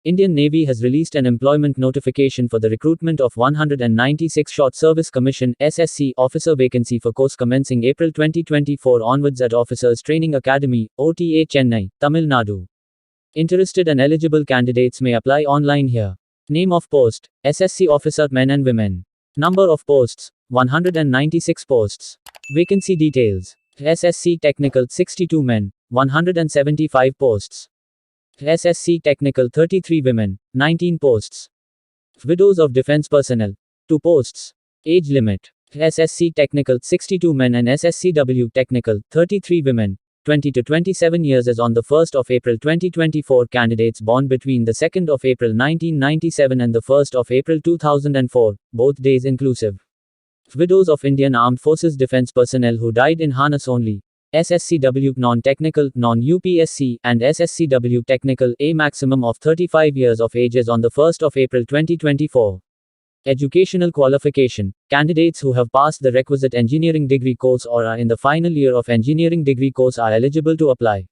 Indian Navy has released an employment notification for the recruitment of 196 Short Service Commission (SSC) officer vacancy for course commencing April 2024 onwards at Officers Training Academy, OTA Chennai, Tamil Nadu. Interested and eligible candidates may apply online here. Name of post: SSC Officer Men and Women. Number of posts: 196 posts. Vacancy details: SSC Technical 62 men, 175 posts. SSC Technical 33 women, 19 posts. Widows of defense personnel, 2 posts. Age limit: SSC Technical 62 men and SSCW Technical 33 women, 20 to 27 years as on the 1st of April 2024. Candidates born between the 2nd of April 1997 and the 1st of April 2004, both days inclusive. Widows of Indian Armed Forces defense personnel who died in harness only. SSCW non-technical, non-UPSC, and SSCW technical, a maximum of 35 years of age as on the 1st of April 2024. Educational qualification: candidates who have passed the requisite engineering degree course or are in the final year of engineering degree course are eligible to apply.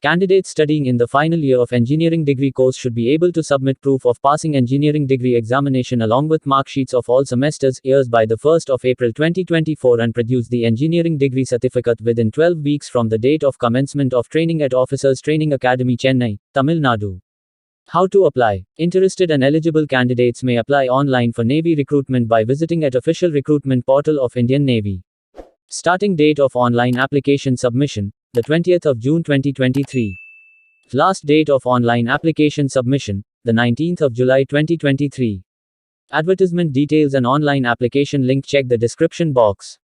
Candidates studying in the final year of engineering degree course should be able to submit proof of passing engineering degree examination along with mark sheets of all semesters, years by the 1st of April 2024 and produce the engineering degree certificate within 12 weeks from the date of commencement of training at Officers Training Academy, Chennai, Tamil Nadu. How to apply? Interested and eligible candidates may apply online for Navy recruitment by visiting at official recruitment portal of Indian Navy. Starting date of online application submission: the 20th of June 2023. Last date of online application submission: the 19th of July 2023. Advertisement details and online application link: check the description box.